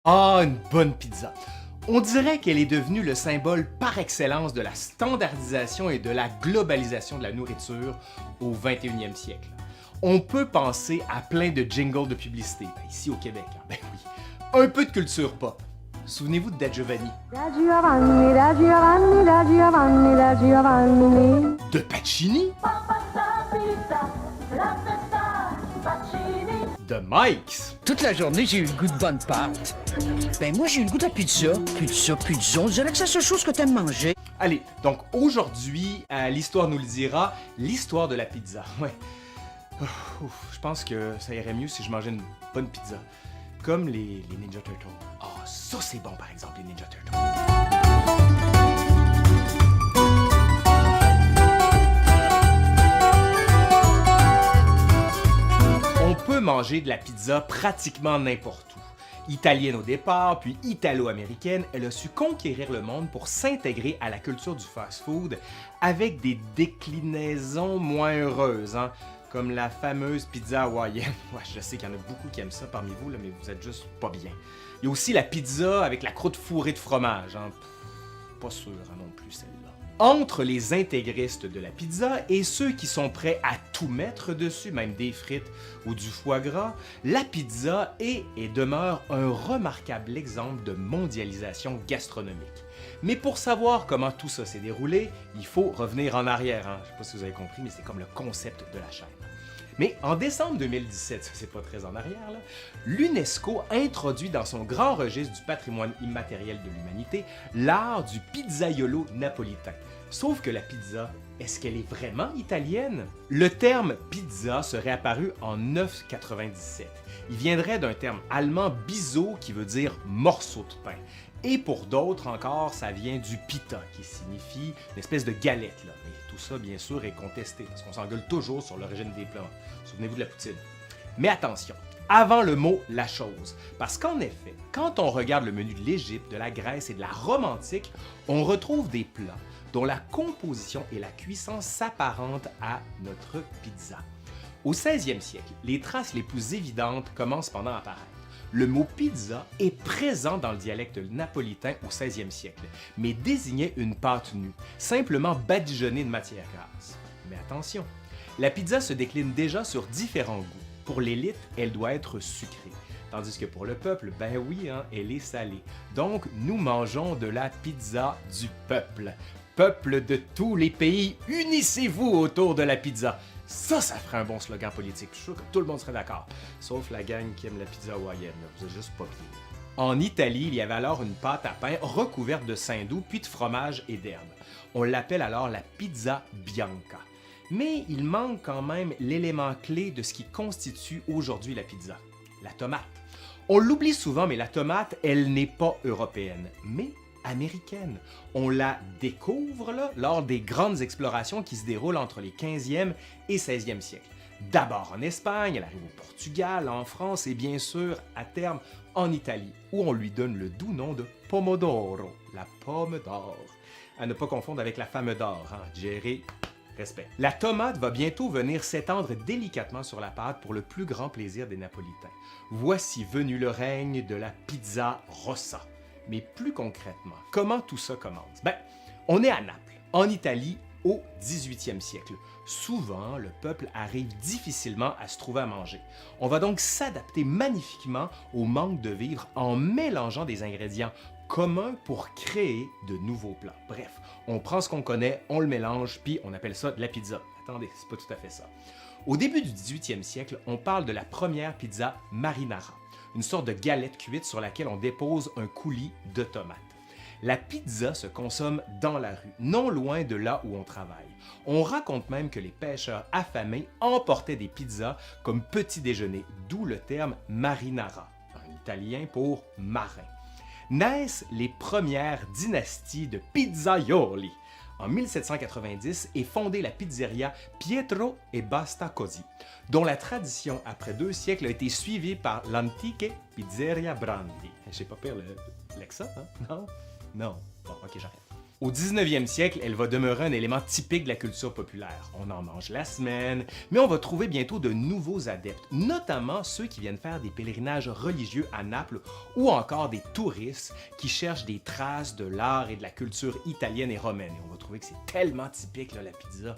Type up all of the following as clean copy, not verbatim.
Ah, une bonne pizza! On dirait qu'elle est devenue le symbole par excellence de la standardisation et de la globalisation de la nourriture au 21e siècle. On peut penser à plein de jingles de publicité, ici au Québec, ben oui. Un peu de culture pop. Souvenez-vous de Da Giovanni, Da Giovanni, da Giovanni, da Giovanni, da Giovanni. de Pacini, de Mike's, Toute la journée, j'ai eu le goût de bonne pâte. Ben moi, j'ai eu le goût de la pizza. Pizza. On dirait que c'est la seule chose que t'aimes manger. Allez, donc aujourd'hui, l'histoire nous le dira, l'histoire de la pizza. Ouais. Je pense que ça irait mieux si je mangeais une bonne pizza. Comme les Ninja Turtles. Ah, ça c'est bon par exemple, les Ninja Turtles. On peut manger de la pizza pratiquement n'importe où. Italienne au départ, puis italo-américaine, elle a su conquérir le monde pour s'intégrer à la culture du fast-food avec des déclinaisons moins heureuses, hein, comme la fameuse pizza hawaïenne. Ouais, je sais qu'il y en a beaucoup qui aiment ça parmi vous, là, mais vous êtes juste pas bien. Il y a aussi la pizza avec la croûte fourrée de fromage. Hein. Pas sûr hein, non plus celle-là. Entre les intégristes de la pizza et ceux qui sont prêts à tout mettre dessus, même des frites ou du foie gras, la pizza est et demeure un remarquable exemple de mondialisation gastronomique. Mais pour savoir comment tout ça s'est déroulé, il faut revenir en arrière. Hein. Je ne sais pas si vous avez compris, mais c'est comme le concept de la chaîne. Mais en décembre 2017, ça c'est pas très en arrière, l'UNESCO introduit dans son grand registre du patrimoine immatériel de l'humanité l'art du pizzaiolo napolitain. Sauf que la pizza, est-ce qu'elle est vraiment italienne? Le terme pizza serait apparu en 997. Il viendrait d'un terme allemand biseau qui veut dire morceau de pain. Et pour d'autres encore, ça vient du pita, qui signifie une espèce de galette. Là. Mais tout ça, bien sûr, est contesté, parce qu'on s'engueule toujours sur l'origine des plats. Souvenez-vous de la poutine. Mais attention, avant le mot « la chose », parce qu'en effet, quand on regarde le menu de l'Égypte, de la Grèce et de la Rome antique, on retrouve des plats dont la composition et la cuisson s'apparentent à notre pizza. Au 16e siècle, les traces les plus évidentes commencent pendant à apparaître. Le mot pizza est présent dans le dialecte napolitain au 16e siècle, mais désignait une pâte nue, simplement badigeonnée de matière grasse. Mais attention, la pizza se décline déjà sur différents goûts. Pour l'élite, elle doit être sucrée, tandis que pour le peuple, ben oui, hein, elle est salée. Donc, nous mangeons de la pizza du peuple. Peuple de tous les pays, unissez-vous autour de la pizza. Ça ferait un bon slogan politique. Je suis sûr que tout le monde serait d'accord. Sauf la gang qui aime la pizza hawaïenne. Vous êtes juste pas bien. En Italie, il y avait alors une pâte à pain recouverte de saindoux puis de fromage et d'herbes. On l'appelle alors la pizza bianca. Mais il manque quand même l'élément clé de ce qui constitue aujourd'hui la pizza, la tomate. On l'oublie souvent, mais la tomate, elle n'est pas européenne, mais américaine. On la découvre là, lors des grandes explorations qui se déroulent entre les 15e et 16e siècles. D'abord en Espagne, elle arrive au Portugal, en France et bien sûr, à terme, en Italie, où on lui donne le doux nom de pomodoro, la pomme d'or. À ne pas confondre avec la femme d'or, hein, Jerry, respect. La tomate va bientôt venir s'étendre délicatement sur la pâte pour le plus grand plaisir des Napolitains. Voici venu le règne de la pizza rossa. Mais plus concrètement, comment tout ça commence? Ben, on est à Naples, en Italie, au 18e siècle. Souvent, le peuple arrive difficilement à se trouver à manger. On va donc s'adapter magnifiquement au manque de vivres en mélangeant des ingrédients communs pour créer de nouveaux plats. Bref, on prend ce qu'on connaît, on le mélange, puis on appelle ça de la pizza. Attendez, c'est pas tout à fait ça. Au début du 18e siècle, on parle de la première pizza marinara, une sorte de galette cuite sur laquelle on dépose un coulis de tomates. La pizza se consomme dans la rue, non loin de là où on travaille. On raconte même que les pêcheurs affamés emportaient des pizzas comme petit déjeuner, d'où le terme marinara, en italien pour marin. Naissent les premières dynasties de pizzaioli. En 1790 est fondée la pizzeria Pietro e Basta Così, dont la tradition après 2 siècles a été suivie par l'Antique Pizzeria Brandi. J'ai pas pire l'accent, hein? Non? Non. Bon, ok, j'arrête. Au 19e siècle, elle va demeurer un élément typique de la culture populaire. On en mange la semaine, mais on va trouver bientôt de nouveaux adeptes, notamment ceux qui viennent faire des pèlerinages religieux à Naples ou encore des touristes qui cherchent des traces de l'art et de la culture italienne et romaine. Et on va trouver que c'est tellement typique, là, la pizza.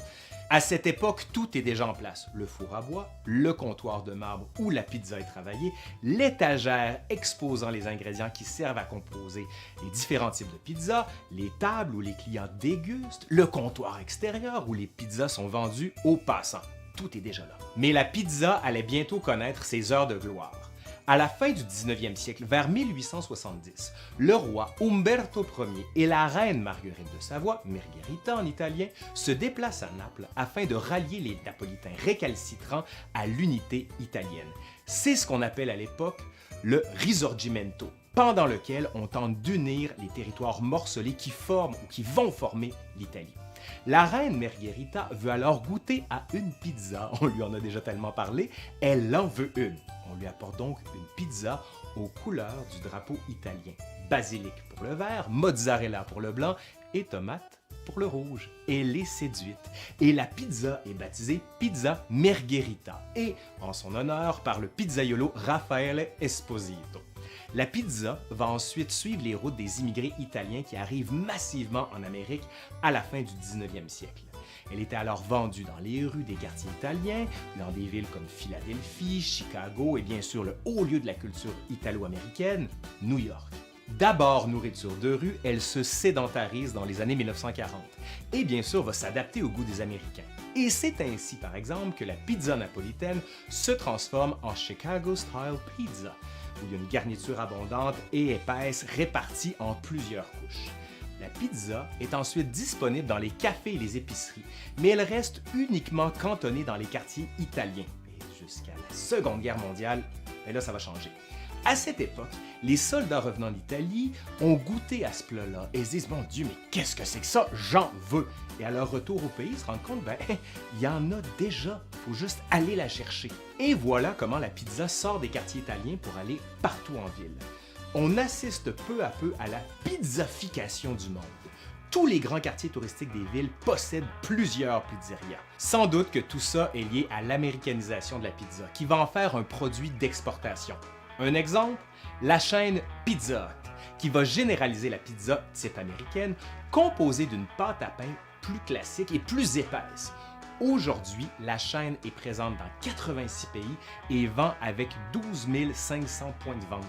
À cette époque, tout est déjà en place. Le four à bois, le comptoir de marbre où la pizza est travaillée, l'étagère exposant les ingrédients qui servent à composer les différents types de pizza, les tables où les clients dégustent, le comptoir extérieur où les pizzas sont vendues aux passants. Tout est déjà là. Mais la pizza allait bientôt connaître ses heures de gloire. À la fin du 19e siècle, vers 1870, le roi Umberto Ier et la reine Marguerite de Savoie, Margherita en italien, se déplacent à Naples afin de rallier les napolitains récalcitrants à l'unité italienne. C'est ce qu'on appelle à l'époque le Risorgimento, pendant lequel on tente d'unir les territoires morcelés qui forment ou qui vont former l'Italie. La reine Margherita veut alors goûter à une pizza. On lui en a déjà tellement parlé, elle en veut une. On lui apporte donc une pizza aux couleurs du drapeau italien. Basilic pour le vert, mozzarella pour le blanc et tomate pour le rouge. Elle est séduite et la pizza est baptisée Pizza Margherita et en son honneur par le pizzaiolo Raffaele Esposito. La pizza va ensuite suivre les routes des immigrés italiens qui arrivent massivement en Amérique à la fin du 19e siècle. Elle était alors vendue dans les rues des quartiers italiens, dans des villes comme Philadelphie, Chicago et bien sûr le haut lieu de la culture italo-américaine, New York. D'abord nourriture de rue, elle se sédentarise dans les années 1940 et bien sûr va s'adapter au goût des Américains. Et c'est ainsi par exemple que la pizza napolitaine se transforme en Chicago Style Pizza, où il y a une garniture abondante et épaisse répartie en plusieurs couches. La pizza est ensuite disponible dans les cafés et les épiceries, mais elle reste uniquement cantonnée dans les quartiers italiens. Et jusqu'à la Seconde Guerre mondiale, et là ça va changer. À cette époque, les soldats revenant d'Italie ont goûté à ce plat-là et se disent « Mon Dieu, mais qu'est-ce que c'est que ça? J'en veux! » Et à leur retour au pays, ils se rendent compte, il y en a déjà, il faut juste aller la chercher. Et voilà comment la pizza sort des quartiers italiens pour aller partout en ville. On assiste peu à peu à la pizzafication du monde. Tous les grands quartiers touristiques des villes possèdent plusieurs pizzerias. Sans doute que tout ça est lié à l'américanisation de la pizza, qui va en faire un produit d'exportation. Un exemple, la chaîne Pizza Hut, qui va généraliser la pizza type américaine, composée d'une pâte à pain plus classique et plus épaisse. Aujourd'hui, la chaîne est présente dans 86 pays et vend avec 12 500 points de vente.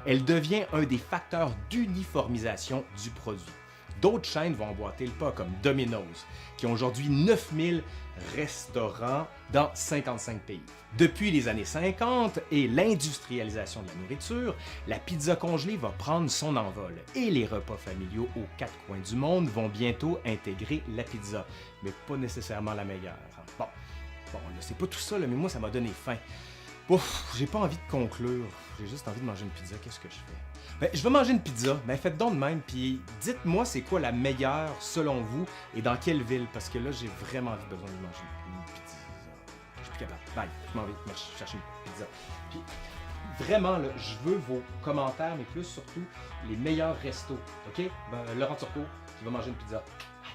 Elle devient un des facteurs d'uniformisation du produit. D'autres chaînes vont emboîter le pas, comme Domino's, qui ont aujourd'hui 9000 restaurants dans 55 pays. Depuis les années 50 et l'industrialisation de la nourriture, la pizza congelée va prendre son envol et les repas familiaux aux quatre coins du monde vont bientôt intégrer la pizza, mais pas nécessairement la meilleure. Bon, là, c'est pas tout ça, là, mais moi, ça m'a donné faim. Ouf, j'ai pas envie de conclure, j'ai juste envie de manger une pizza, qu'est-ce que je fais? Je veux manger une pizza, faites donc de même, puis dites-moi c'est quoi la meilleure selon vous et dans quelle ville, parce que là j'ai vraiment besoin de manger une pizza. Je suis plus capable. Bye, je m'en vais chercher une pizza. Puis vraiment, là, je veux vos commentaires, mais plus surtout les meilleurs restos, ok? Laurent Turcot, tu vas manger une pizza. Bye.